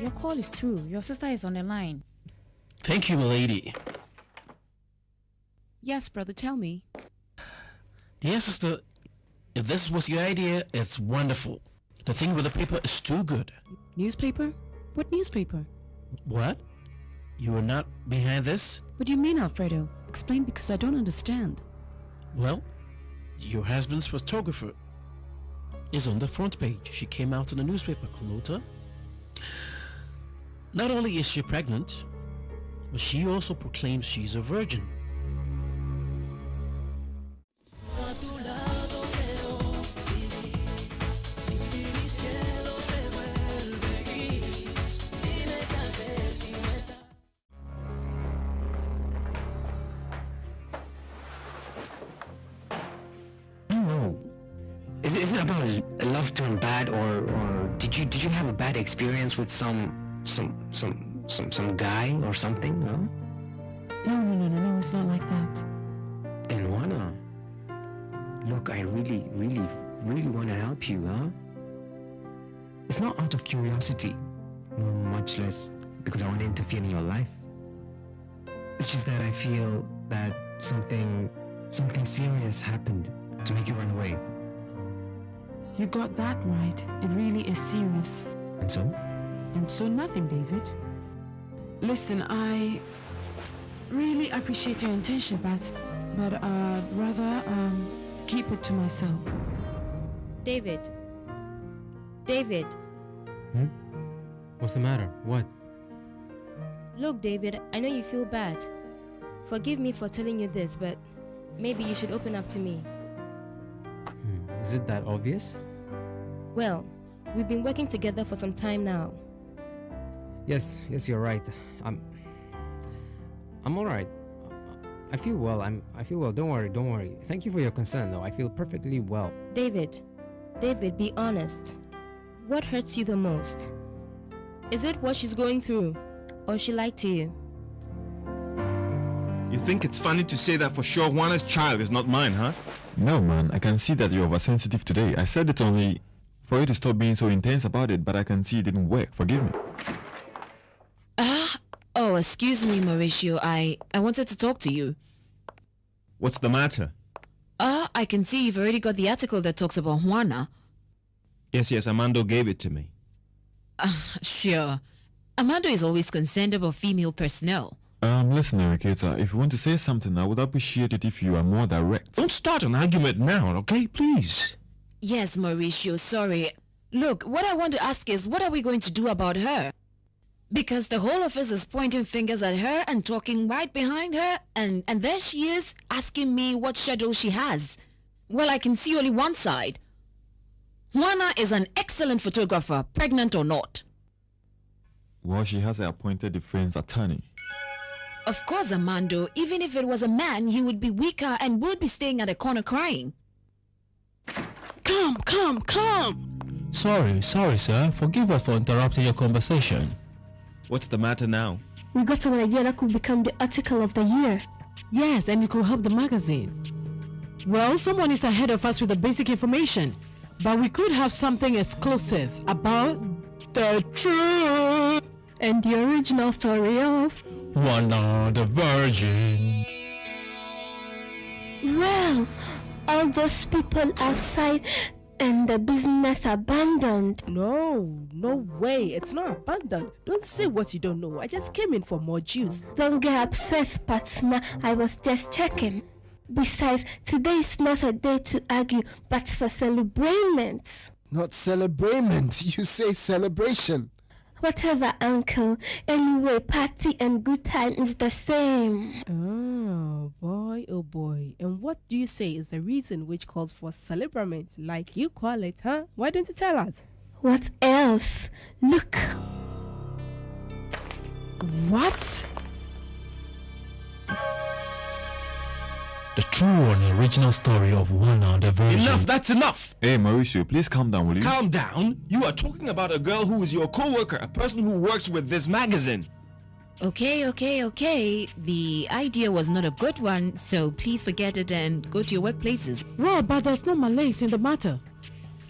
your call is through. Your sister is on the line. Thank you, milady. Yes, brother, tell me. Dear sister, if this was your idea, it's wonderful. The thing with the paper is too good. Newspaper? What newspaper? What? You are not behind this? What do you mean, Alfredo? Explain, because I don't understand. Well, your husband's photographer is on the front page. She came out in the newspaper, Carlota. Not only is she pregnant, but she also proclaims she's a virgin. Is it about love turned bad, or did you have a bad experience with some guy or something? Huh? No, it's not like that. Then Juana, look, I really want to help you, huh? It's not out of curiosity, much less because I want to interfere in your life. It's just that I feel that something serious happened to make you run away. You got that right. It really is serious. And so? And so nothing, David. Listen, I really appreciate your intention, but I'd rather keep it to myself. David. What's the matter? What? Look, David, I know you feel bad. Forgive me for telling you this, but maybe you should open up to me. Is it that obvious? Well, we've been working together for some time now. Yes, you're right. I'm all right. I feel well. I feel well. Don't worry. Thank you for your concern, though. I feel perfectly well. David, be honest. What hurts you the most? Is it what she's going through, or she lied to you? You think it's funny to say that for sure Juana's child is not mine, huh? No, man, I can see that you're oversensitive today. I said it only for you to stop being so intense about it, but I can see it didn't work. Forgive me. Oh, excuse me, Mauricio. I wanted to talk to you. What's the matter? I can see you've already got the article that talks about Juana. Yes, Armando gave it to me. Sure. Armando is always concerned about female personnel. Listen, Enriqueta, if you want to say something, I would appreciate it if you are more direct. Don't start an argument now, okay? Please. Yes, Mauricio, sorry. Look, what I want to ask is, what are we going to do about her? Because the whole office is pointing fingers at her and talking right behind her, and there she is, asking me what shadow she has. Well, I can see only one side. Juana is an excellent photographer, pregnant or not. Well, she has an appointed defense attorney. Of course, Armando, even if it was a man, he would be weaker and would be staying at a corner crying. Come! Sorry, sir. Forgive us for interrupting your conversation. What's the matter now? We got an idea that could become the article of the year. Yes, and it could help the magazine. Well, someone is ahead of us with the basic information, but we could have something exclusive about the truth and the original story of Juana the Virgin. Well, all those people outside and the business abandoned. No way, it's not abandoned. Don't say what you don't know. I just came in for more juice. Don't get upset, partner. I was just checking. Besides, today is not a day to argue, but for celebrament. Not celebrament, you say celebration. Whatever, uncle. Anyway, party and good time is the same. Oh boy. And what do you say is the reason which calls for celebrament, like you call it, huh? Why don't you tell us? What else? Look. What? The true and original story of Juana the Virgin. Enough, that's enough! Hey, Mauricio, please calm down, will you? Calm down? You are talking about a girl who is your co-worker, a person who works with this magazine. Okay. The idea was not a good one, so please forget it and go to your workplaces. Well, but there's no malaise in the matter.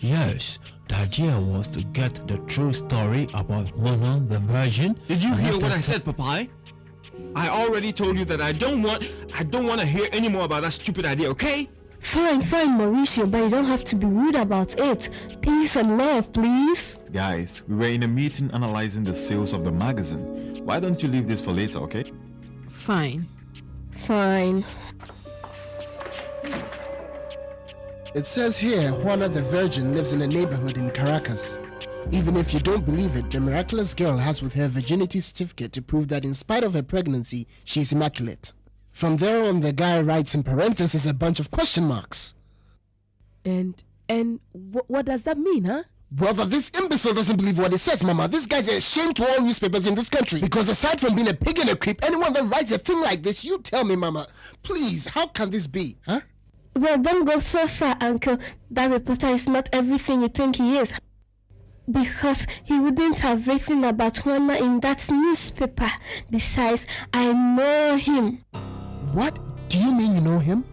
Yes, the idea was to get the true story about Juana the Virgin. Did you hear what I said, Papai? I already told you that I don't want to hear any more about that stupid idea, okay? Fine, Mauricio, but you don't have to be rude about it. Peace and love, please. Guys, we were in a meeting analyzing the sales of the magazine. Why don't you leave this for later, okay? Fine. It says here Juana the Virgin lives in a neighborhood in Caracas. Even if you don't believe it, the miraculous girl has with her virginity certificate to prove that in spite of her pregnancy, she is immaculate. From there on, the guy writes in parentheses a bunch of question marks. And what does that mean, huh? Well, that this imbecile doesn't believe what he says, Mama. This guy's a shame to all newspapers in this country. Because aside from being a pig and a creep, anyone that writes a thing like this, you tell me, Mama. Please, how can this be, huh? Well, don't go so far, Uncle. That reporter is not everything you think he is. Because he wouldn't have written about Juana in that newspaper. Besides, I know him. What? Do you mean you know him?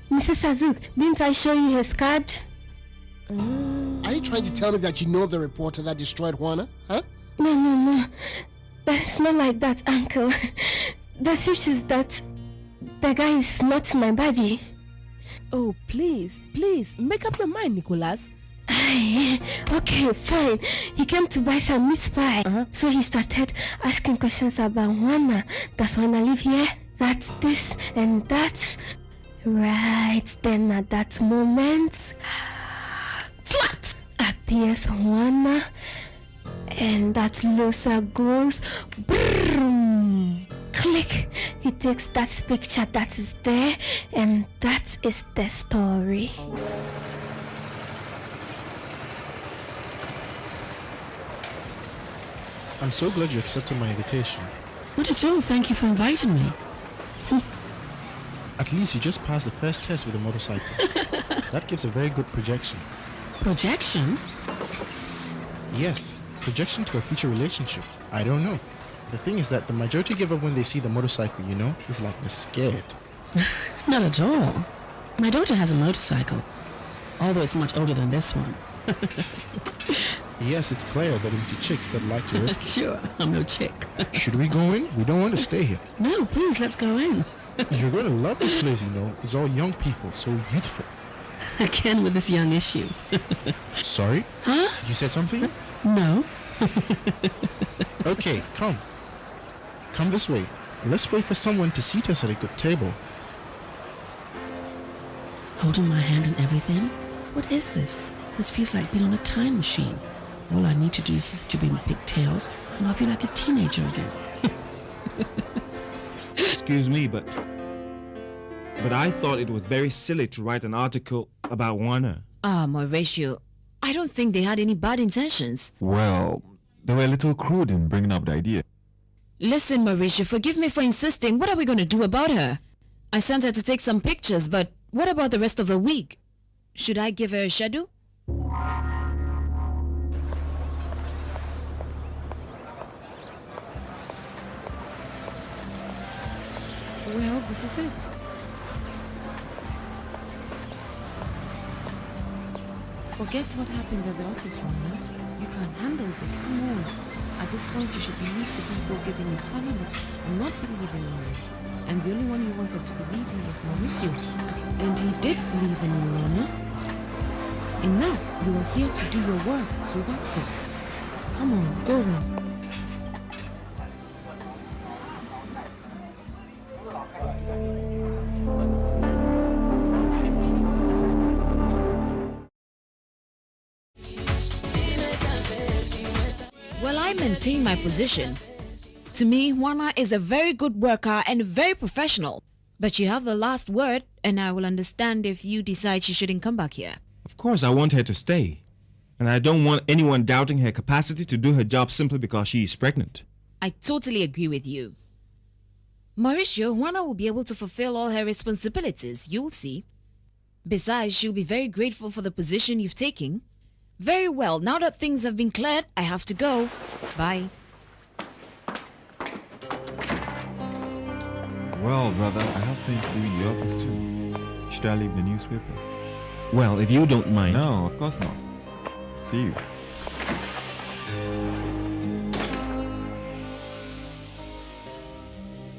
Mrs. Azuk, didn't I show you his card? Are you trying to tell me that you know the reporter that destroyed Juana? Huh? No. It's not like that, Uncle. The truth is that the guy is not my buddy. Oh, please, make up your mind, Nicholas. Okay, fine. He came to buy some meat pie. So he started asking questions about Juana. Does Juana live here? That's this and that. Right then at that moment, flat appears Juana, and that loser goes boom. Click. He takes that picture that is there, and that is the story. I'm so glad you accepted my invitation. Not at all. Thank you for inviting me. At least you just passed the first test with a motorcycle. That gives a very good projection. Projection? Yes, projection to a future relationship. I don't know. The thing is that the majority give up when they see the motorcycle, you know? It's like they're scared. Not at all. My daughter has a motorcycle, although it's much older than this one. Yes, it's clear that into chicks that like to risk it. Sure, I'm no chick. Should we go in? We don't want to stay here. No, please, let's go in. You're going to love this place, you know. It's all young people, so youthful. Again with this young issue. Sorry? Huh? You said something? No. Okay, come. Come this way. Let's wait for someone to seat us at a good table. Holding my hand and everything? What is this? This feels like being on a time machine. All I need to do is to be in pigtails, and I'll feel like a teenager again. Excuse me, but I thought it was very silly to write an article about Juana. Mauricio, I don't think they had any bad intentions. Well, they were a little crude in bringing up the idea. Listen, Mauricio, forgive me for insisting. What are we going to do about her? I sent her to take some pictures, but what about the rest of the week? Should I give her a schedule? Well, this is it. Forget what happened at the office, Juana. You can't handle this. Come on. At this point, you should be used to people giving you funny looks and not believing in you. And the only one you wanted to believe in was Mauricio. And he did believe in you, Juana. Enough. You are here to do your work, so that's it. Come on, go in. Well, I maintain my position. To me, Juana is a very good worker and very professional. But you have the last word, and I will understand if you decide she shouldn't come back here. Of course, I want her to stay. And I don't want anyone doubting her capacity to do her job simply because she is pregnant. I totally agree with you. Mauricio, Juana will be able to fulfill all her responsibilities, you'll see. Besides, she'll be very grateful for the position you've taken. Very well, now that things have been cleared, I have to go. Bye. Well, brother, I have things to do in the office too. Should I leave the newspaper? Well, if you don't mind. No, of course not. See you.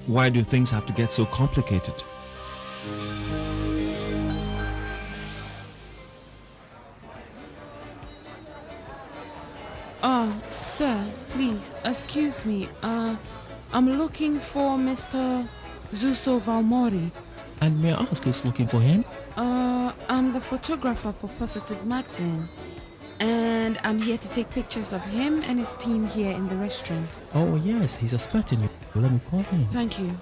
Why do things have to get so complicated? Sir, please, excuse me. I'm looking for Mr. Zuso Valmori. And may I ask who's looking for him? I'm the photographer for Positive Magazine. And I'm here to take pictures of him and his team here in the restaurant. Oh yes, he's expecting you. Let me call him. Thank you.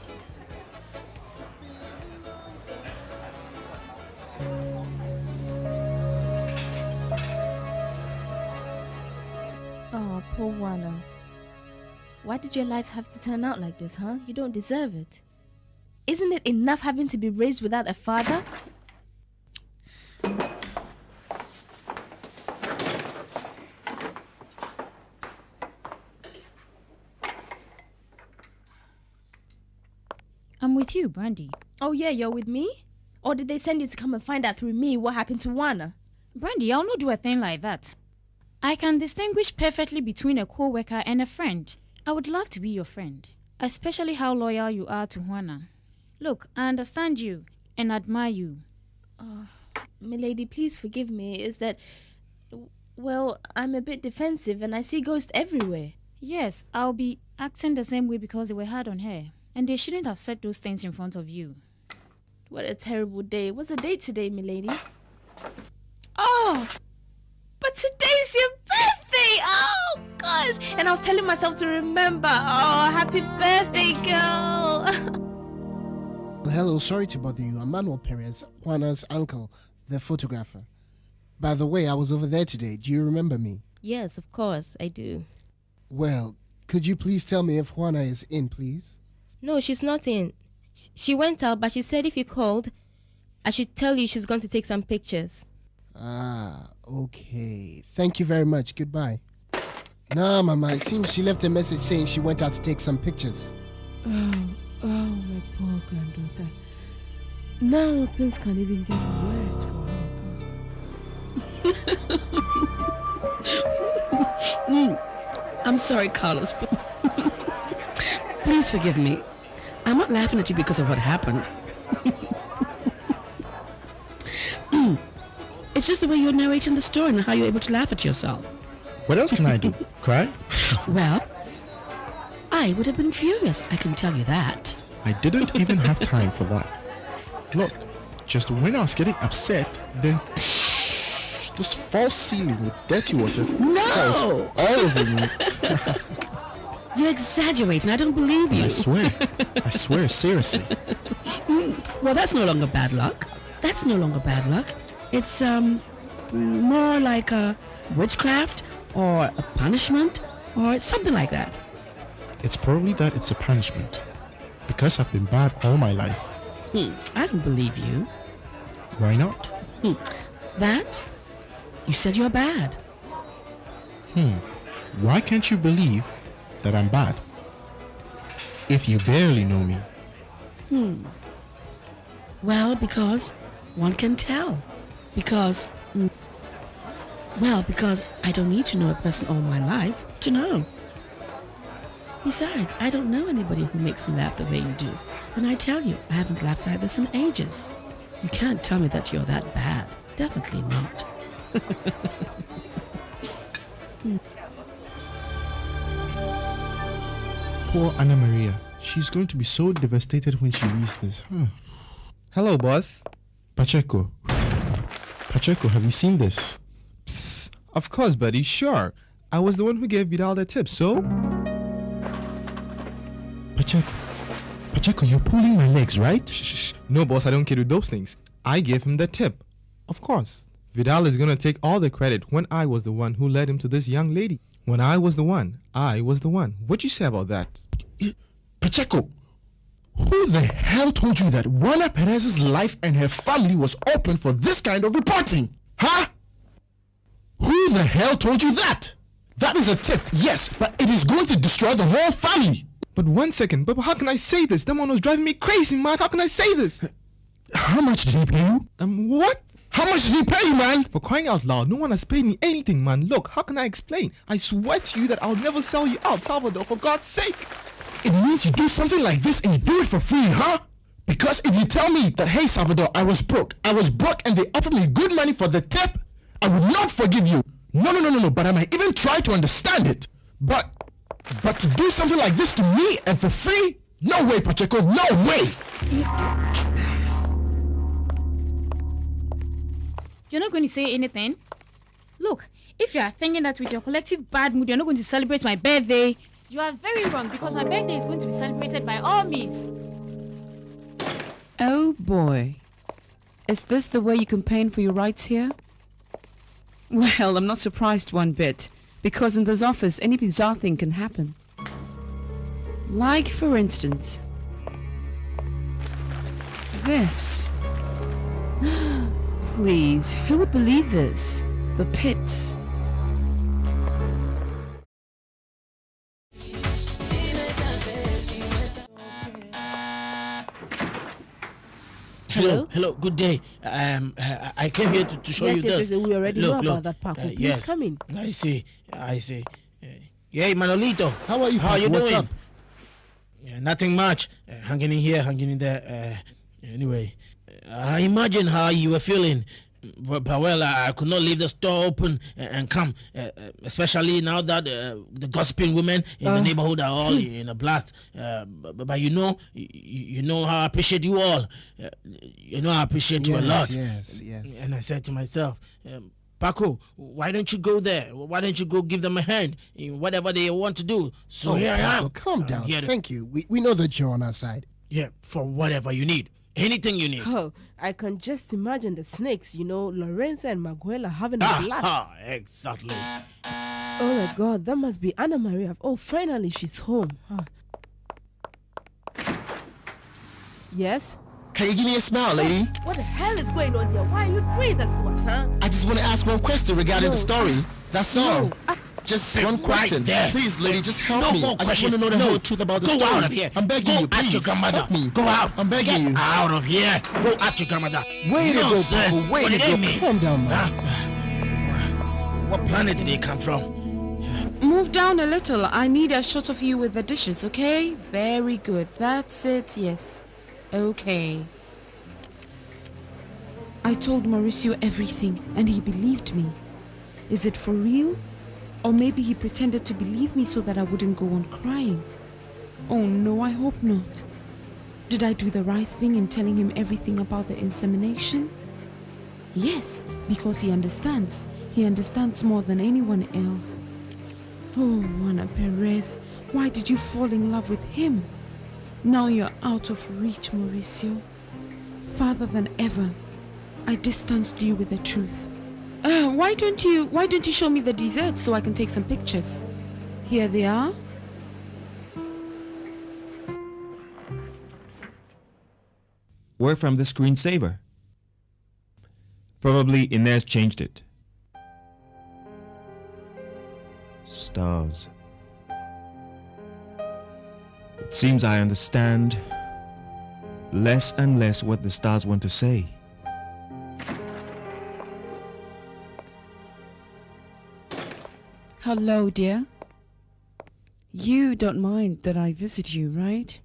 Oh, poor Juana. Why did your life have to turn out like this, huh? You don't deserve it. Isn't it enough having to be raised without a father? I'm with you, Brandy. Oh yeah, you're with me? Or did they send you to come and find out through me what happened to Juana? Brandy, I'll not do a thing like that. I can distinguish perfectly between a co-worker and a friend. I would love to be your friend, especially how loyal you are to Juana. Look, I understand you and admire you. Milady, please forgive me. Is that... Well, I'm a bit defensive and I see ghosts everywhere. Yes, I'll be acting the same way because they were hard on her. And they shouldn't have said those things in front of you. What a terrible day. What's the date today, milady? Oh! But today's your birthday! Oh, gosh! And I was telling myself to remember. Oh, happy birthday, girl! Hello, sorry to bother you. I'm Manuel Perez, Juana's uncle, the photographer. By the way, I was over there today. Do you remember me? Yes, of course, I do. Well, could you please tell me if Juana is in, please? No, she's not in. She went out, but she said if you called, I should tell you she's going to take some pictures. Ah, okay. Thank you very much. Goodbye. Nah, Mama, it seems she left a message saying she went out to take some pictures. Oh, my poor granddaughter. Now things can't even get worse for her. I'm sorry, Carlos. Please forgive me. I'm not laughing at you because of what happened. It's just the way you're narrating the story and how you're able to laugh at yourself. What else can I do? Cry? Well, I would have been furious, I can tell you that. I didn't even have time for that. Look, just when I was getting upset, then this false ceiling with dirty water falls all over me. You're exaggerating. I don't believe you. I swear, seriously. Well, that's no longer bad luck. That's no longer bad luck. It's more like a witchcraft or a punishment or something like that. It's probably that it's a punishment because I've been bad all my life. I don't believe you. Why not? That? You said you're bad. Why can't you believe that I'm bad? If you barely know me. Well, because one can tell. Because I don't need to know a person all my life to know. Besides, I don't know anybody who makes me laugh the way you do. And I tell you, I haven't laughed like this in ages. You can't tell me that you're that bad. Definitely not. Poor Anna Maria. She's going to be so devastated when she reads this. Hello, boss. Pacheco, have you seen this? Psst, of course, buddy. Sure. I was the one who gave Vidal the tip, so? Pacheco, you're pulling my legs, right? Shh. No, boss, I don't care with those things. I gave him the tip. Of course. Vidal is gonna take all the credit when I was the one who led him to this young lady. When I was the one. What'd you say about that? Pacheco, who the hell told you that Juana Perez's life and her family was open for this kind of reporting? Huh? Who the hell told you that? That is a tip, yes, but it is going to destroy the whole family. But 1 second, but how can I say this? That man was driving me crazy, man. How can I say this? How much did he pay you? What? How much did he pay you, man? For crying out loud, no one has paid me anything, man. Look, how can I explain? I swear to you that I'll never sell you out, Salvador, for God's sake. It means you do something like this and you do it for free, huh? Because if you tell me that, hey, Salvador, I was broke and they offered me good money for the tip, I would not forgive you. No, but I might even try to understand it. But to do something like this to me and for free? No way, Pacheco, no way! You're not going to say anything? Look, if you are thinking that with your collective bad mood, you're not going to celebrate my birthday, you are very wrong, because my birthday is going to be celebrated by all means. Oh boy. Is this the way you campaign for your rights here? Well, I'm not surprised one bit, because in this office any bizarre thing can happen. Like, for instance, this. Please, who would believe this? The pit. Hello, good day. I came here to show you this. Yes, we already know about that, Paco. Please come in. I see. Hey, Manolito. How are you, How are you What's doing? up? Nothing much. Hanging in here, hanging in there. Anyway, I imagine how you were feeling. But well, I could not leave the store open and come, especially now that the gossiping women in the neighborhood are all in a blast. But you know how I appreciate you all. You know I appreciate you a lot. Yes. And I said to myself, Paco, why don't you go there? Why don't you go give them a hand in whatever they want to do? So here I am. Calm down. Thank you. We know that you're on our side. Yeah, for whatever you need. Anything you need. Oh, I can just imagine the snakes, Lorenzo and Maguela having a blast. Exactly. Oh my God, that must be Anna Maria. Oh, finally she's home. Yes? Can you give me a smile, lady? What the hell is going on here? Why are you doing this to us, huh? I just want to ask one question regarding the story. That's all. Just one question. Right, please, lady, just help no me. more I just want to know the whole truth about the Go story. out of here. I'm begging Go you, please. ask your grandmother. Help me. Go out. I'm begging Get you. out of here. Go ask your grandmother. Way to go, Paco. Way to go. Calm down, man. What planet did they come from? Move down a little. I need a shot of you with the dishes, okay? Very good. That's it. Yes. Okay. I told Mauricio everything and he believed me. Is it for real? Or maybe he pretended to believe me so that I wouldn't go on crying. Oh no, I hope not. Did I do the right thing in telling him everything about the insemination? Yes, because he understands. He understands more than anyone else. Oh, Juana Perez, why did you fall in love with him? Now you're out of reach, Mauricio. Farther than ever, I distanced you with the truth. Why don't you show me the desserts so I can take some pictures? Here they are. Where from the screensaver? Probably Inez changed it. Stars. It seems I understand less and less what the stars want to say. Hello, dear. You don't mind that I visit you, right?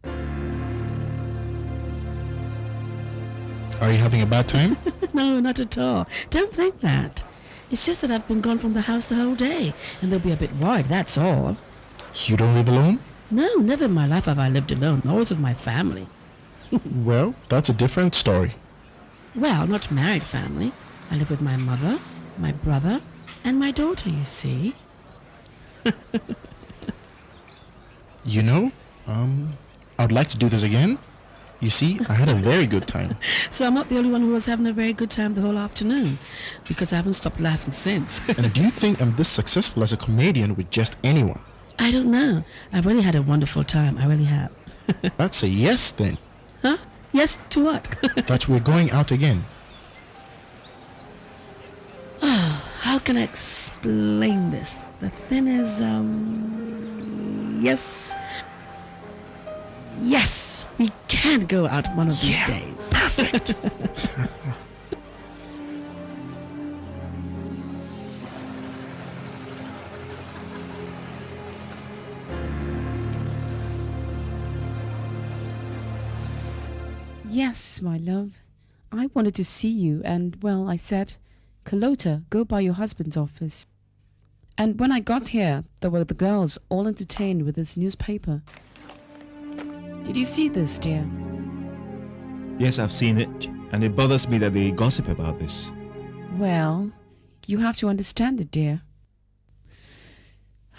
Are you having a bad time? No, not at all. Don't think that. It's just that I've been gone from the house the whole day, and they'll be a bit worried, that's all. You don't live alone? No, never in my life have I lived alone, always with my family. Well, that's a different story. Well, not married family. I live with my mother, my brother, and my daughter, you see. I'd like to do this again. You see, I had a very good time. So I'm not the only one who was having a very good time the whole afternoon, because I haven't stopped laughing since. And do you think I'm this successful as a comedian with just anyone? I don't know. I've really had a wonderful time. I really have. That's a yes then. Huh? Yes to what? That we're going out again. Oh, how can I explain this? The thing is, yes, we can go out one of these days. Perfect. Yes, my love. I wanted to see you and, well, I said, Carlota, go by your husband's office. And when I got here, there were the girls all entertained with this newspaper. Did you see this, dear? Yes, I've seen it, and it bothers me that they gossip about this. Well, you have to understand it, dear.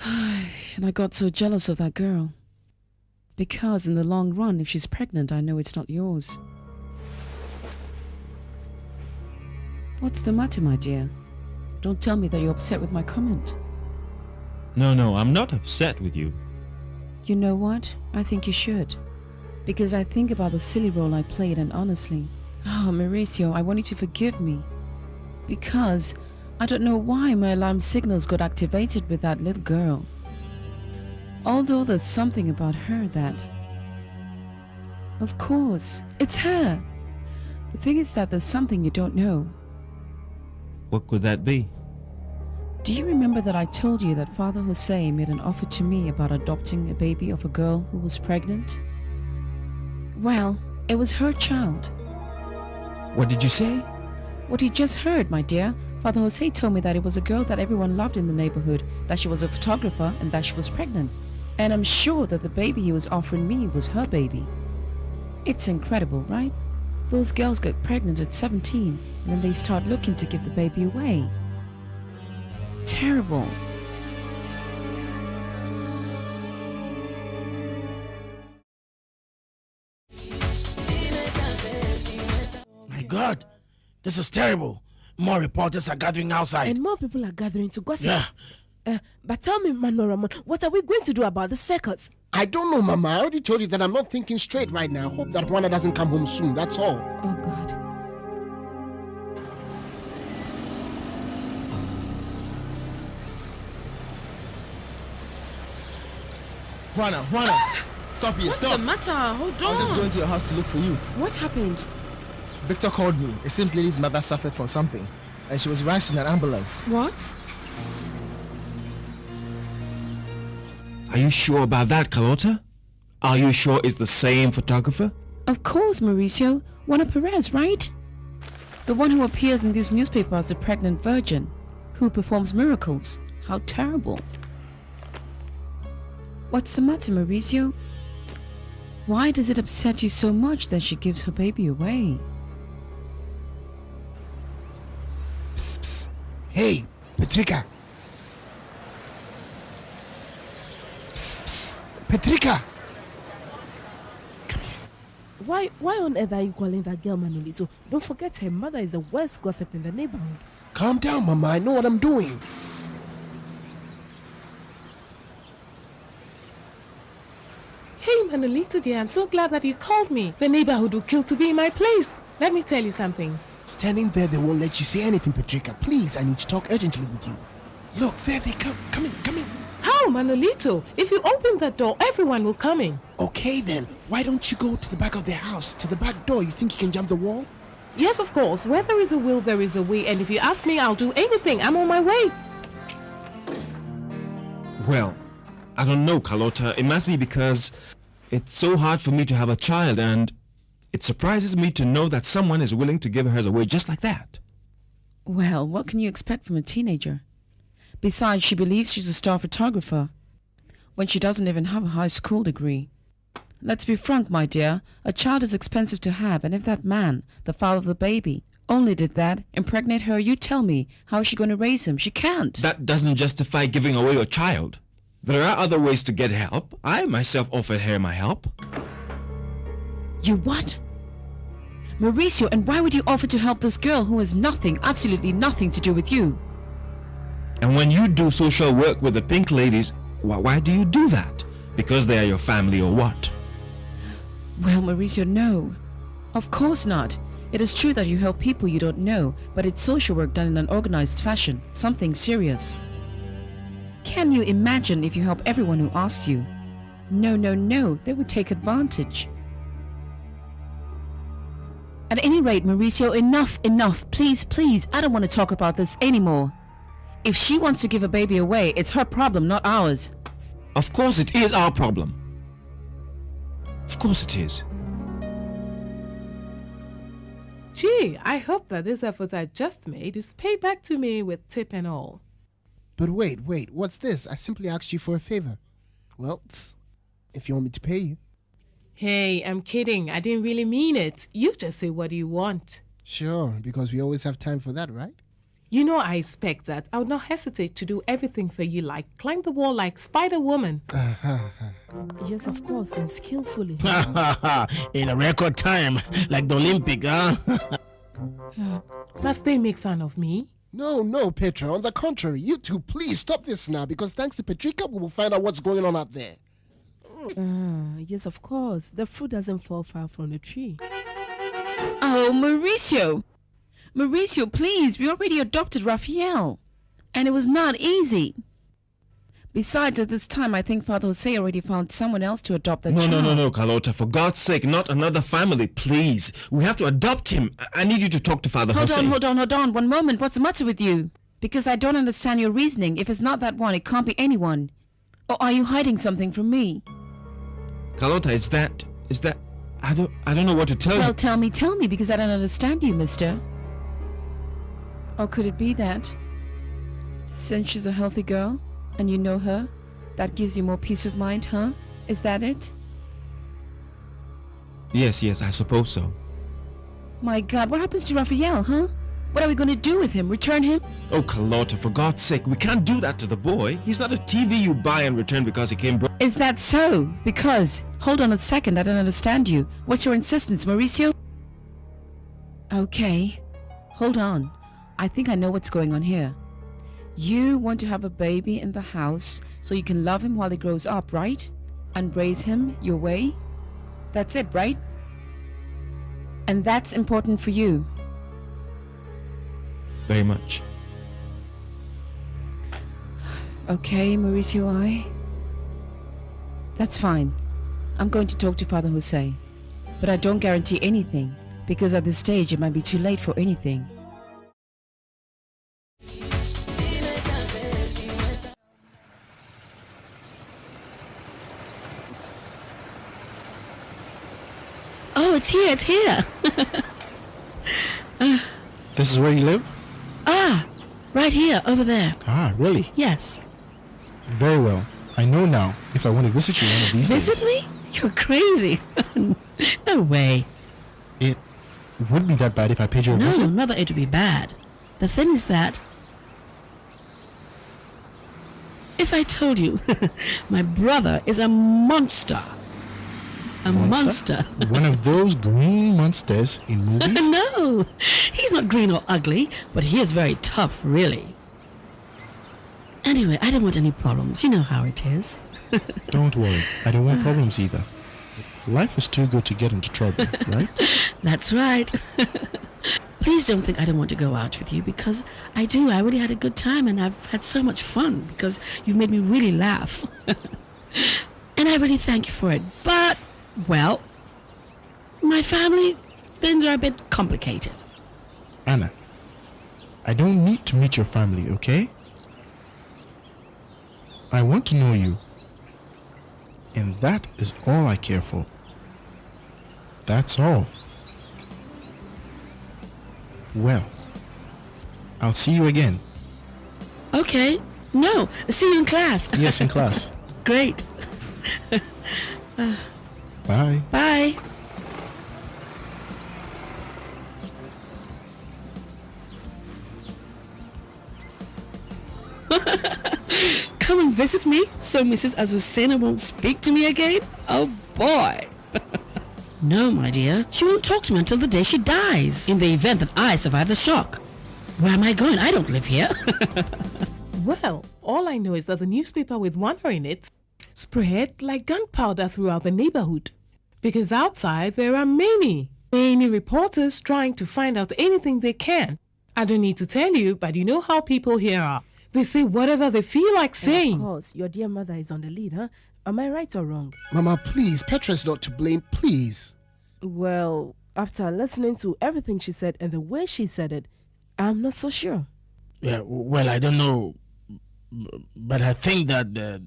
And I got so jealous of that girl. Because in the long run, if she's pregnant, I know it's not yours. What's the matter, my dear? Don't tell me that you're upset with my comment. No, I'm not upset with you. You know what? I think you should. Because I think about the silly role I played, and honestly, Mauricio, I want you to forgive me. Because I don't know why my alarm signals got activated with that little girl. Although there's something about her that... Of course, it's her. The thing is that there's something you don't know. What could that be? Do you remember that I told you that Father Jose made an offer to me about adopting a baby of a girl who was pregnant? Well, it was her child. What did you say? What you just heard, my dear. Father Jose told me that it was a girl that everyone loved in the neighborhood, that she was a photographer, and that she was pregnant. And I'm sure that the baby he was offering me was her baby. It's incredible, right? Those girls get pregnant at 17, and then they start looking to give the baby away. Terrible. My God, this is terrible. More reporters are gathering outside. And more people are gathering to gossip. Yeah. But tell me, Manuel Ramon, what are we going to do about the circuits? I don't know, Mama. I already told you that I'm not thinking straight right now. Hope that Juana doesn't come home soon, that's all. Oh, God. Juana, stop here, stop. What's the matter? Hold on. I was just going to your house to look for you. What happened? Victor called me. It seems Lili's mother suffered from something, and she was rushed in an ambulance. What? Are you sure about that, Carlota? Are you sure it's the same photographer? Of course, Mauricio. Juana Perez, right? The one who appears in this newspaper as the pregnant virgin, who performs miracles. How terrible. What's the matter, Mauricio? Why does it upset you so much that she gives her baby away? Psst, psst. Hey, Petrica. Psst, psst. Petrica. Come here. Why on earth are you calling that girl Manolito? Don't forget her mother is the worst gossip in the neighborhood. Calm down, Mama. I know what I'm doing. Hey, Manolito dear, I'm so glad that you called me. The neighborhood would kill to be in my place. Let me tell you something. Standing there, they won't let you say anything, Petrica. Please, I need to talk urgently with you. Look, there they come. Come in. How, Manolito? If you open that door, everyone will come in. Okay then, why don't you go to the back of their house, to the back door? You think you can jump the wall? Yes, of course. Where there is a will, there is a way. And if you ask me, I'll do anything. I'm on my way. Well, I don't know, Carlota. It must be because it's so hard for me to have a child, and it surprises me to know that someone is willing to give hers away just like that. Well, what can you expect from a teenager? Besides, she believes she's a star photographer, when she doesn't even have a high school degree. Let's be frank, my dear. A child is expensive to have, and if that man, the father of the baby, only did that, impregnate her, you tell me, how is she going to raise him? She can't. That doesn't justify giving away your child. There are other ways to get help. I myself offered her my help. You what? Mauricio, and why would you offer to help this girl who has nothing, absolutely nothing to do with you? And when you do social work with the pink ladies, why do you do that? Because they are your family or what? Well, Mauricio, no. Of course not. It is true that you help people you don't know, but it's social work done in an organized fashion, something serious. Can you imagine if you help everyone who asks you? No, they would take advantage. At any rate, Mauricio, enough. Please, I don't want to talk about this anymore. If she wants to give a baby away, it's her problem, not ours. Of course it is our problem. Of course it is. Gee, I hope that this effort I just made is paid back to me with tip and all. But wait, what's this? I simply asked you for a favor. Well, if you want me to pay you. Hey, I'm kidding. I didn't really mean it. You just say what you want. Sure, because we always have time for that, right? You know I expect that. I would not hesitate to do everything for you, like climb the wall like Spider-Woman. Yes, of course, and skillfully. In a record time, like the Olympic, huh? Must they make fun of me? No, Petra. On the contrary, you two, please stop this now, because thanks to Petrica, we will find out what's going on out there. Yes, of course. The fruit doesn't fall far from the tree. Oh, Mauricio! Mauricio, please, we already adopted Raphael. And it was not easy. Besides, at this time, I think Father Jose already found someone else to adopt the child. No, Carlota. For God's sake, not another family, please. We have to adopt him. I need you to talk to Father Jose. Hold on. 1 moment. What's the matter with you? Because I don't understand your reasoning. If it's not that one, it can't be anyone. Or are you hiding something from me? Carlota, is that... I don't know what to tell you. Well, tell me, because I don't understand you, mister. Or could it be that, since she's a healthy girl, and you know her, that gives you more peace of mind, huh? Is that it? Yes, I suppose so. My God, what happens to Raphael, huh? What are we going to do with him? Return him? Oh, Carlota, for God's sake, we can't do that to the boy. He's not a TV you buy and return because he came broke. Is that so? Because, hold on a second, I don't understand you. What's your insistence, Mauricio? Okay, hold on. I think I know what's going on here. You want to have a baby in the house so you can love him while he grows up, right? And raise him your way? That's it, right? And that's important for you. Very much. Okay, Mauricio, That's fine. I'm going to talk to Father Jose. But I don't guarantee anything, because at this stage it might be too late for anything. Oh, it's here. This is where you live? Right here, over there. Really? Yes. Very well. I know now if I want to visit you one of these days. Visit me? You're crazy. No way. It would be that bad if I paid you a visit? No, not that it would be bad. The thing is that if I told you my brother is a monster. A monster? One of those green monsters in movies? No, he's not green or ugly, but he is very tough, really. Anyway, I don't want any problems. You know how it is. Don't worry. I don't want problems either. Life is too good to get into trouble, right? That's right. Please don't think I don't want to go out with you, because I do. I really had a good time, and I've had so much fun because you've made me really laugh. And I really thank you for it. But, well, my family, things are a bit complicated. Anna, I don't need to meet your family, okay? I want to know you. And that is all I care for. That's all. Well, I'll see you again. Okay. No, see you in class. Yes, in class. Great. Bye. Bye. Come and visit me so Mrs. Azucena won't speak to me again? Oh boy. No, my dear. She won't talk to me until the day she dies, in the event that I survive the shock. Where am I going? I don't live here. Well, all I know is that the newspaper with Juana in it spread like gunpowder throughout the neighborhood. Because outside there are many reporters trying to find out anything they can. I don't need to tell you, but you know how people here are. They say whatever they feel like saying. Of course, your dear mother is on the lead, huh? Am I right or wrong? Mama, please, Petra's not to blame, please. Well, after listening to everything she said and the way she said it, I'm not so sure. Yeah, well, I don't know, but I think that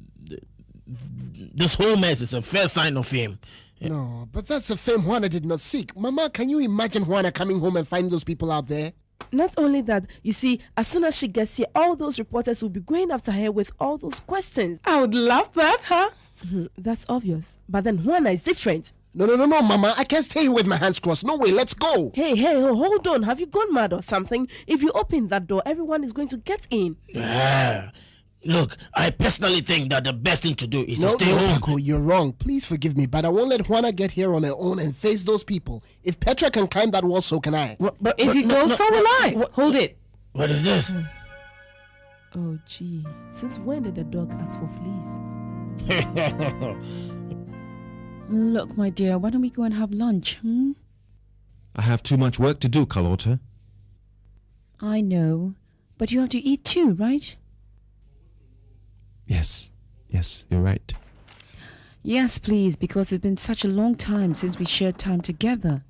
this whole mess is a fair sign of him. No, but that's a fame Juana did not seek. Mama, can you imagine Juana coming home and finding those people out there? Not only that, you see, as soon as she gets here, all those reporters will be going after her with all those questions. I would love that, huh? That's obvious. But then Juana is different. No, Mama. I can't stay here with my hands crossed. No way, let's go. Hey, hold on. Have you gone mad or something? If you open that door, everyone is going to get in. Look, I personally think that the best thing to do is to stay home. Paco, you're wrong. Please forgive me, but I won't let Juana get here on her own and face those people. If Petra can climb that wall, so can I. If you go, so will I. Hold it. What is this? Oh, gee. Since when did the dog ask for fleas? Look, my dear, why don't we go and have lunch, I have too much work to do, Carlota. I know, but you have to eat too, right? Yes, you're right. Yes, please, because it's been such a long time since we shared time together.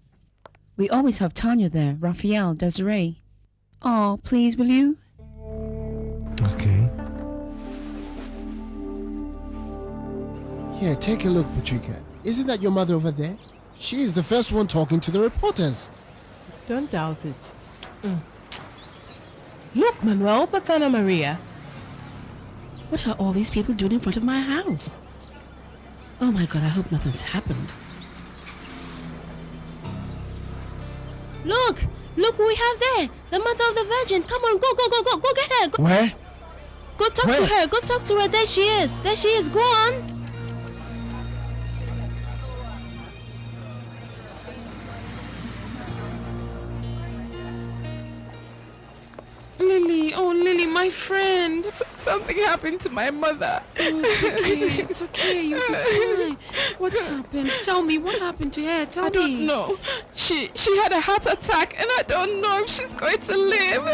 We always have Tanya there, Raphael, Desiree. Oh, please, will you? Okay. Here, take a look, Patricia. Isn't that your mother over there? She is the first one talking to the reporters. Don't doubt it. Look, Manuel, that's Anna Maria. What are all these people doing in front of my house? Oh my God, I hope nothing's happened. Look who we have there. The mother of the Virgin. Come on, go get her. Go. Where? Go talk to her. Go talk to her. There she is. Go on. Lily, my friend. Something happened to my mother. Oh, it's okay. You'll be fine. What happened? Tell me, what happened to her? Tell me. I don't know. She had a heart attack and I don't know if she's going to live.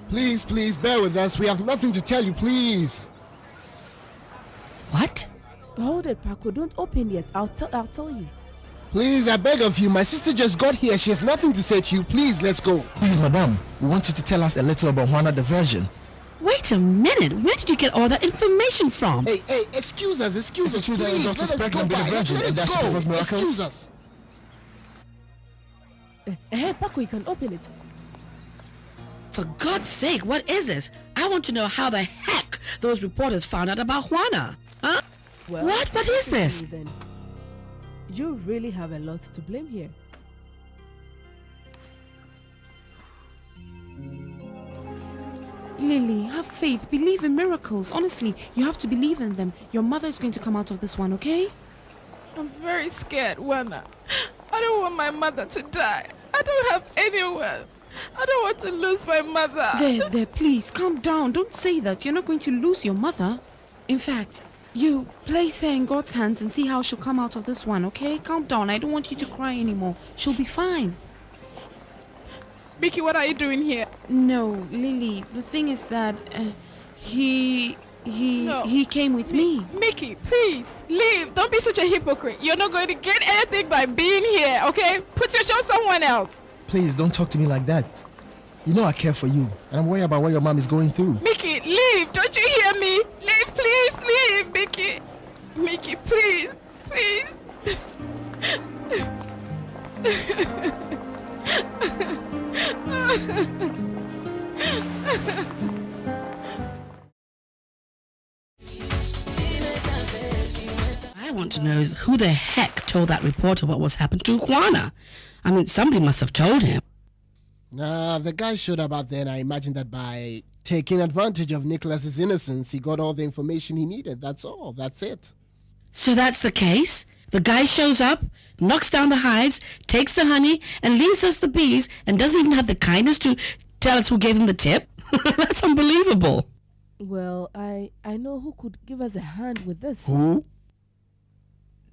Please, bear with us. We have nothing to tell you, please. What? Hold it, Paco. Don't open yet. I'll tell you. Please, I beg of you. My sister just got here. She has nothing to say to you. Please, let's go. Please, madam, we want you to tell us a little about Juana the Virgin. Wait a minute. Where did you get all that information from? Hey, excuse us, Is it true that your please. daughter's pregnant with a virgin and that she performs miracles? Excuse us. Hey, Paco, you can open it. For God's sake, what is this? I want to know how the heck those reporters found out about Juana. Huh? Well, What is this? Then. You really have a lot to blame here. Lily, have faith. Believe in miracles. Honestly, you have to believe in them. Your mother is going to come out of this one, okay? I'm very scared, Juana. I don't want my mother to die. I don't have anyone. I don't want to lose my mother. There, please, calm down. Don't say that. You're not going to lose your mother. In fact, you place her in God's hands and see how she'll come out of this one, okay? Calm down. I don't want you to cry anymore. She'll be fine. Mickey, what are you doing here? No, Lily, the thing is that he came with me. Mickey, please, leave. Don't be such a hypocrite. You're not going to get anything by being here, okay? Put your show someone else. Please, don't talk to me like that. You know I care for you, and I'm worried about what your mom is going through. Mickey, leave. Don't you hear me? Leave, please, leave, Mickey. Mickey, please, please. I want to know is who the heck told that reporter what was happened to Juana. I mean, somebody must have told him. Nah, the guy showed up out there, and I imagine that by taking advantage of Nicholas's innocence, he got all the information he needed. That's all. That's it. So that's the case? The guy shows up, knocks down the hives, takes the honey, and leaves us the bees, and doesn't even have the kindness to tell us who gave him the tip? That's unbelievable. Well, I know who could give us a hand with this. Who?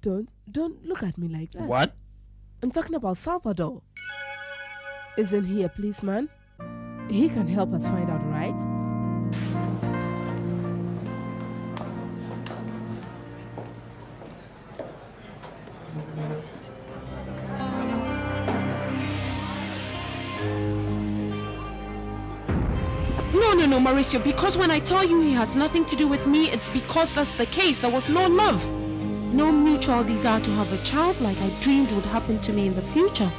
Don't look at me like that. What? I'm talking about Salvador. Isn't he a policeman? He can help us find out, right? no, Mauricio, because when I tell you he has nothing to do with me, it's because that's the case. There was no love. No mutual desire to have a child like I dreamed would happen to me in the future.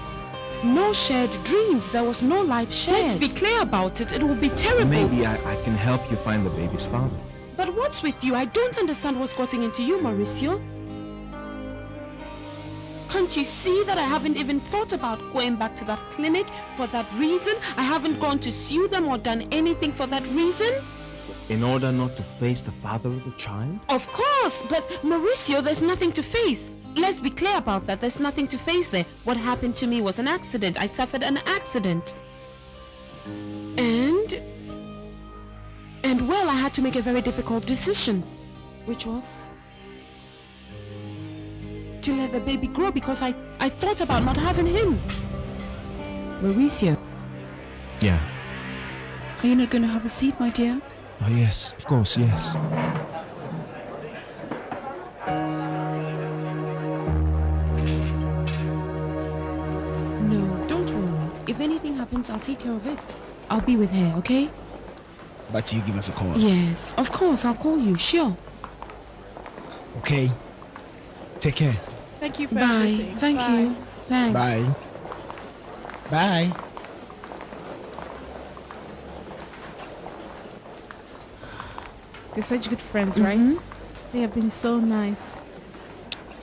No shared dreams. There was no life shared. Let's be clear about it. It will be terrible. Maybe I can help you find the baby's father. But what's with you? I don't understand what's gotten into you, Mauricio. Can't you see that I haven't even thought about going back to that clinic for that reason? I haven't gone to sue them or done anything for that reason? In order not to face the father of the child? Of course, but Mauricio, there's nothing to face. Let's be clear about that. There's nothing to face there. What happened to me was an accident. I suffered an accident. And well, I had to make a very difficult decision, which was to let the baby grow because I thought about not having him. Mauricio. Yeah. Are you not going to have a seat, my dear? Oh, yes, of course, yes. No, don't worry. If anything happens, I'll take care of it. I'll be with her, okay? But you give us a call. Yes, of course, I'll call you, sure. Okay. Take care. Thank you for Bye. everything. Thank Bye. you. Thanks. Bye. Bye. They're such good friends, right? They have been so nice.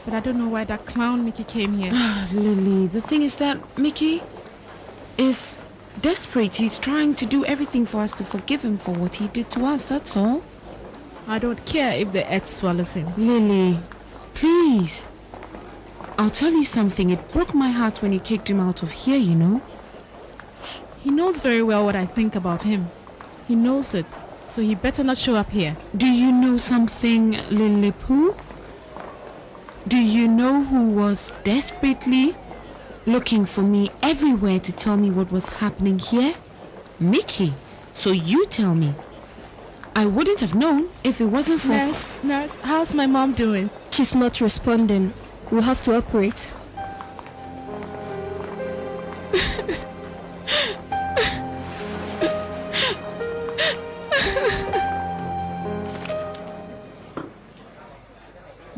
But I don't know why that clown Mickey came here. Lily, the thing is that Mickey is desperate. He's trying to do everything for us to forgive him for what he did to us, that's all. I don't care if the earth swallows him. Lily, please. I'll tell you something. It broke my heart when you kicked him out of here, you know. He knows very well what I think about him. He knows it. So he better not show up here. Do you know something, Lily Poo? Do you know who was desperately looking for me everywhere to tell me what was happening here? Mickey. So you tell me. I wouldn't have known if it wasn't for... Nurse, how's my mom doing? She's not responding. We'll have to operate.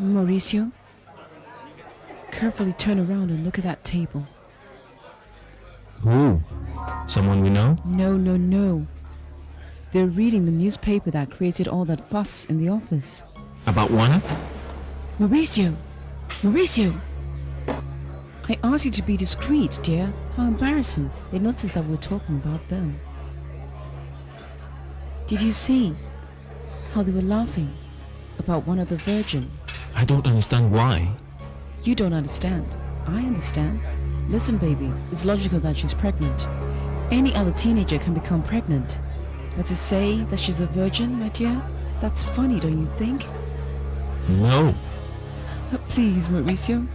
Mauricio, carefully turn around and look at that table. Who? Someone we know? No. They're reading the newspaper that created all that fuss in the office. About Juana? Mauricio! I asked you to be discreet, dear. How embarrassing. They noticed that we're talking about them. Did you see how they were laughing about one of the virgin? I don't understand why. You don't understand. I understand. Listen, baby, it's logical that she's pregnant. Any other teenager can become pregnant. But to say that she's a virgin, my dear, that's funny, don't you think? No. Please, Mauricio.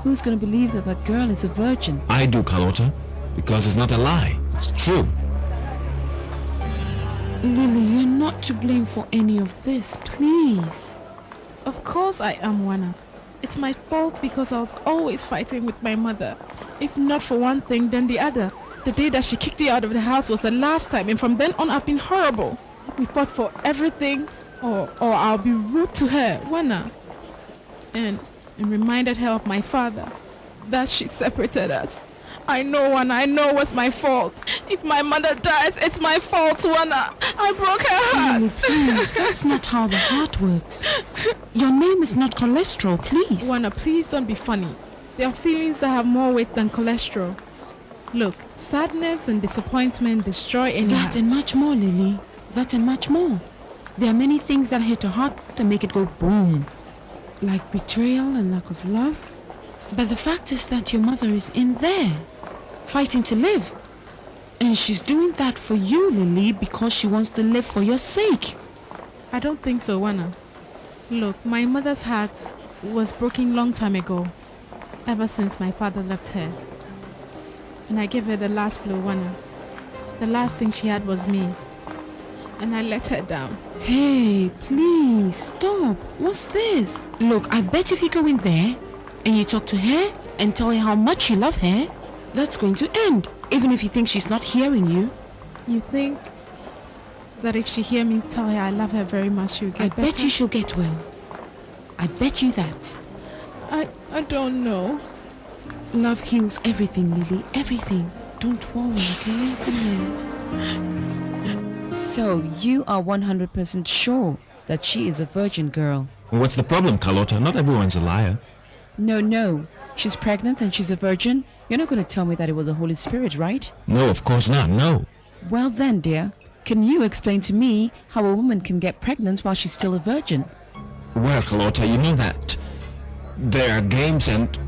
Who's going to believe that that girl is a virgin? I do, Carlota. Because it's not a lie. It's true. Lily, you're not to blame for any of this, please. Of course I am, Juana. It's my fault because I was always fighting with my mother. If not for one thing, then the other. The day that she kicked me out of the house was the last time, and from then on I've been horrible. We fought for everything, or I'll be rude to her, Juana. And reminded her of my father, that she separated us. I know, Juana, I know it was my fault. If my mother dies, it's my fault, Juana. I broke her heart. Lily, please, that's not how the heart works. Your name is not cholesterol, please. Juana, please don't be funny. There are feelings that have more weight than cholesterol. Look, sadness and disappointment destroy any heart. That and much more, Lily. That and much more. There are many things that hit a heart to make it go boom. Like betrayal and lack of love. But the fact is that your mother is in there, fighting to live. And she's doing that for you, Lily, because she wants to live for your sake. I don't think so, Juana. Look, my mother's heart was broken long time ago, ever since my father left her. And I gave her the last blow, Juana. The last thing she had was me. And I let her down. Hey, please, stop. What's this? Look, I bet if you go in there and you talk to her and tell her how much you love her, that's going to end. Even if you think she's not hearing you. You think that if she hear me tell her I love her very much, she'll get better? I bet you she'll get well. I bet you that. I don't know. Love heals everything, Lily. Everything. Don't worry, okay? Come here. So, you are 100% sure that she is a virgin girl? What's the problem, Carlota? Not everyone's a liar. No. She's pregnant and she's a virgin. You're not going to tell me that it was the Holy Spirit, right? No, of course not, no. Well then, dear, can you explain to me how a woman can get pregnant while she's still a virgin? Well, Carlota, you know that there are games and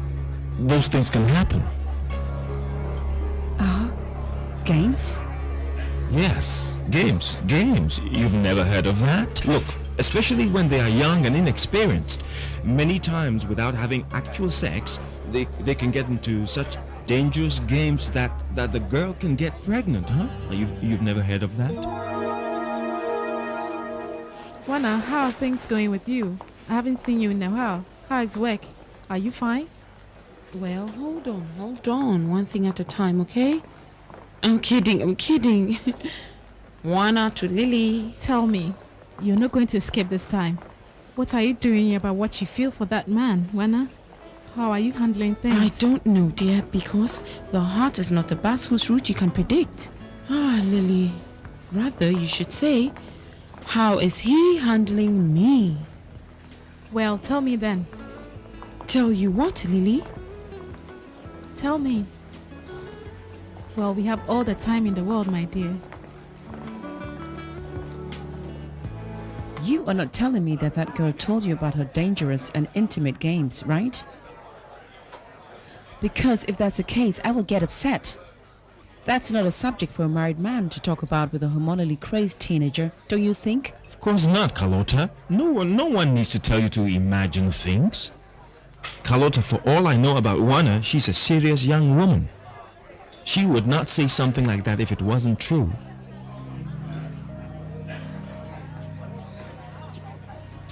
those things can happen. Games? Yes, games. You've never heard of that? Look, especially when they are young and inexperienced, many times without having actual sex, they can get into such dangerous games that the girl can get pregnant, huh? You've never heard of that? Juana, how are things going with you? I haven't seen you in a while. How is work? Are you fine? Well, hold on. One thing at a time, okay? I'm kidding. Juana to Lili. Tell me, you're not going to escape this time. What are you doing about what you feel for that man, Juana? How are you handling things? I don't know, dear, because the heart is not a bus whose route you can predict. Lily, rather you should say, how is he handling me? Well, tell me then. Tell you what, Lily? Tell me. Well, we have all the time in the world, my dear. You are not telling me that girl told you about her dangerous and intimate games, right? Because if that's the case, I will get upset. That's not a subject for a married man to talk about with a hormonally crazed teenager, don't you think? Of course not, Carlota. No one needs to tell you to imagine things. Carlota, for all I know about Juana, she's a serious young woman. She would not say something like that if it wasn't true.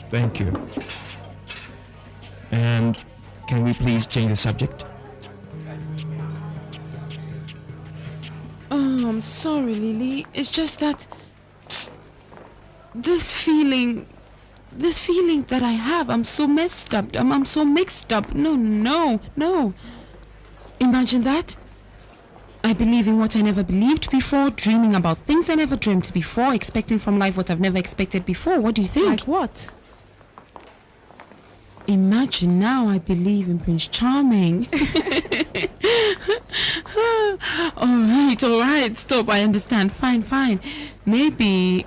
Thank you. And can we please change the subject? Oh, I'm sorry, Lily. It's just that this feeling that I have, I'm so messed up. I'm so mixed up. No. Imagine that. I believe in what I never believed before, dreaming about things I never dreamt before, expecting from life what I've never expected before. What do you think? Like what? Imagine now I believe in Prince Charming. All right, stop, I understand. Fine. Maybe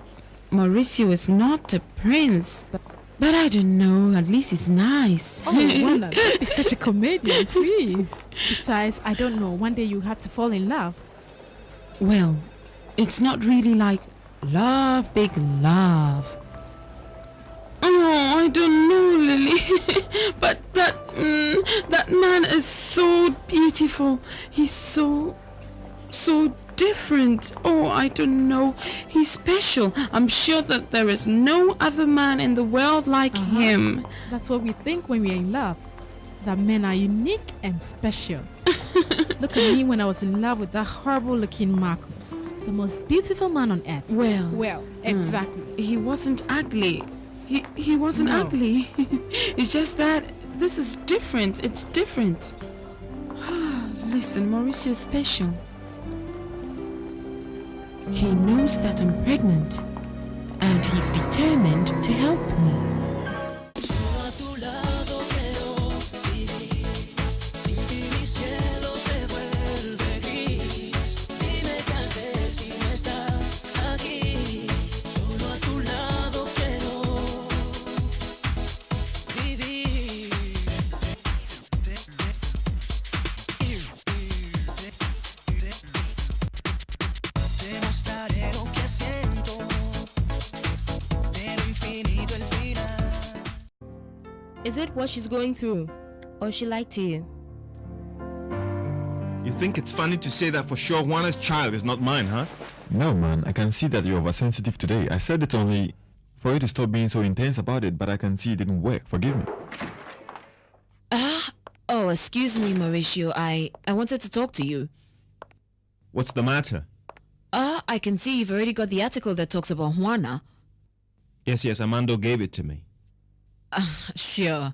Mauricio is not a prince, but I don't know, at least he's nice. Oh, Juana, don't be such a comedian, please. Besides, I don't know, one day you have to fall in love. Well, it's not really like love, big love. Oh, I don't know, Lily. But that man is so beautiful. He's so different. Oh, I don't know. He's special. I'm sure that there is no other man in the world like him. That's what we think when we're in love. That men are unique and special. Look at me when I was in love with that horrible looking Marcus. The most beautiful man on earth. Well, exactly. He wasn't ugly. He wasn't ugly. It's just that this is different. It's different. Listen, Mauricio is special. He knows that I'm pregnant, and he's determined to help me. Is it what she's going through? Or she lied to you? You think it's funny to say that for sure Juana's child is not mine, huh? No, man, I can see that you're oversensitive today. I said it only for you to stop being so intense about it, but I can see it didn't work. Forgive me. Oh, excuse me, Mauricio. I wanted to talk to you. What's the matter? I can see you've already got the article that talks about Juana. Yes, Armando gave it to me. Sure.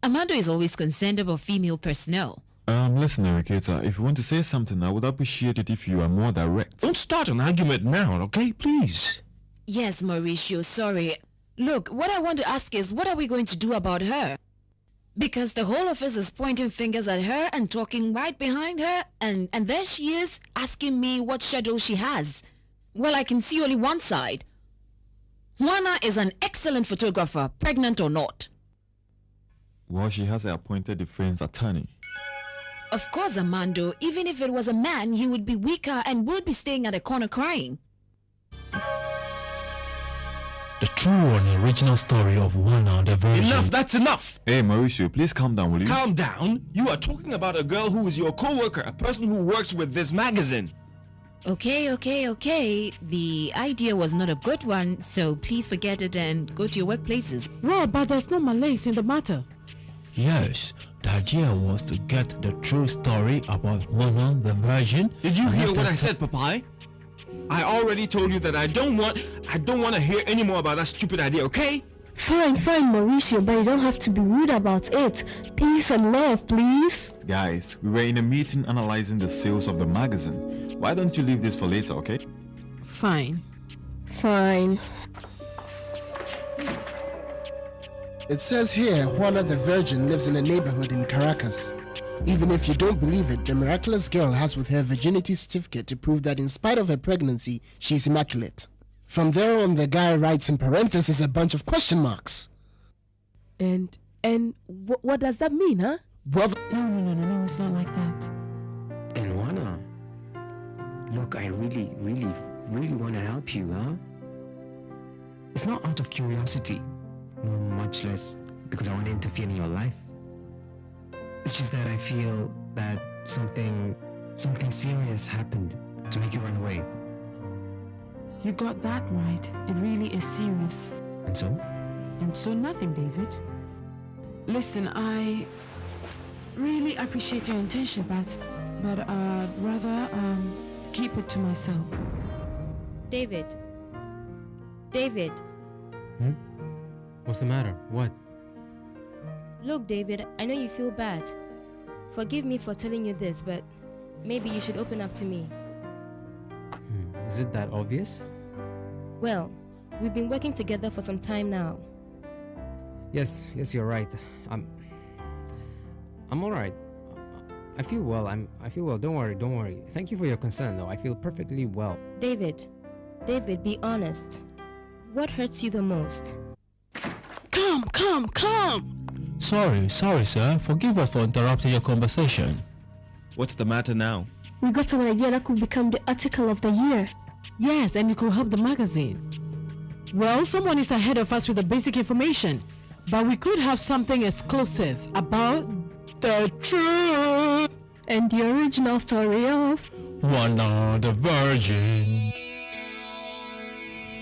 Armando is always concerned about female personnel. Listen, Enriqueta, if you want to say something, I would appreciate it if you are more direct. Don't start an argument now, okay? Please. Yes, Mauricio, sorry. Look, what I want to ask is, what are we going to do about her? Because the whole office is pointing fingers at her and talking right behind her, and there she is asking me what shadow she has. Well, I can see only one side. Juana is an excellent photographer, pregnant or not. Well, she has an appointed defense attorney. Of course, Armando, even if it was a man, he would be weaker and would be staying at a corner crying. The true and original story of Juana the Virgin. Enough, that's enough! Hey, Mauricio, please calm down, will you? Calm down? You are talking about a girl who is your co-worker, a person who works with this magazine. Okay. The idea was not a good one, so please forget it and go to your workplaces. Well, but there's no malaise in the matter. Yes, the idea was to get the true story about Juana the Virgin. Did you hear what I said, Papai? I already told you that I don't want to hear any more about that stupid idea, okay? Fine, Mauricio, but you don't have to be rude about it. Peace and love, please. Guys, we were in a meeting analyzing the sales of the magazine. Why don't you leave this for later, okay? Fine. It says here Juana the Virgin lives in a neighborhood in Caracas. Even if you don't believe it, the miraculous girl has with her virginity certificate to prove that in spite of her pregnancy, she's immaculate. From there on, the guy writes in parentheses a bunch of question marks. And what does that mean, huh? Well, No, it's not like that. And Juana, look, I really want to help you, huh? It's not out of curiosity, much less because I want to interfere in your life. It's just that I feel that something serious happened to make you run away. You got that right. It really is serious. And so? And so nothing, David. Listen, I really appreciate your intention, but I'd rather keep it to myself. David. What's the matter? What? Look, David, I know you feel bad. Forgive me for telling you this, but maybe you should open up to me. Is it that obvious? Well, we've been working together for some time now. Yes, you're right. I'm all right. I feel well. I feel well. Don't worry. Thank you for your concern, though. I feel perfectly well. David, be honest. What hurts you the most? Come! Sorry, sir. Forgive us for interrupting your conversation. What's the matter now? We got an idea that could become the article of the year. Yes, and it could help the magazine. Well, someone is ahead of us with the basic information, but we could have something exclusive about the truth and the original story of Juana the Virgin.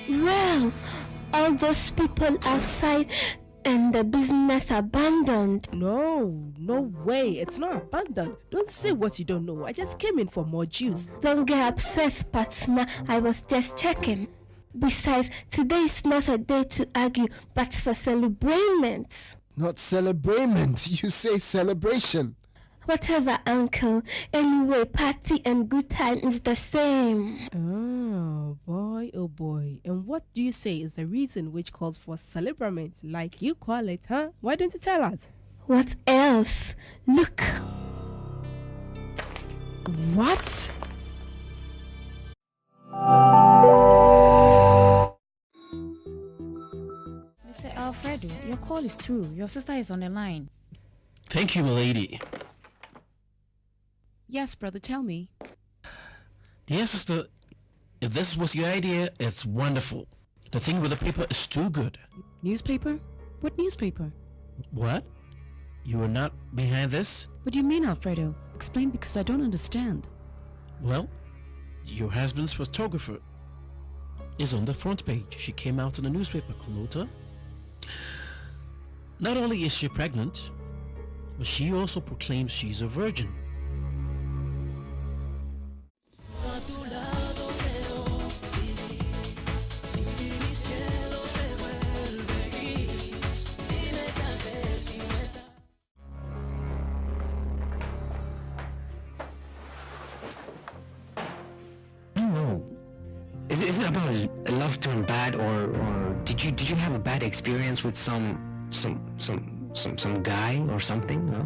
Well, all those people outside and the business abandoned. No way. It's not abandoned. Don't say what you don't know. I just came in for more juice. Don't get upset, Patna. I was just checking. Besides, today is not a day to argue, but for celebrament. Not celebrament. You say celebration. Whatever, uncle. Anyway, party and good time is the same. Oh boy. And what do you say is the reason which calls for celebrament, like you call it, huh? Why don't you tell us? What else? Look. What? Mr. Alfredo, your call is through. Your sister is on the line. Thank you, milady. Yes, brother, tell me. Dear sister, if this was your idea, it's wonderful. The thing with the paper is too good. Newspaper? What newspaper? What? You are not behind this? What do you mean, Alfredo? Explain, because I don't understand. Well, your husband's photographer is on the front page. She came out in the newspaper, Carlota. Not only is she pregnant, but she also proclaims she's a virgin. Is it about love turned bad, or did you have a bad experience with some guy or something? Huh?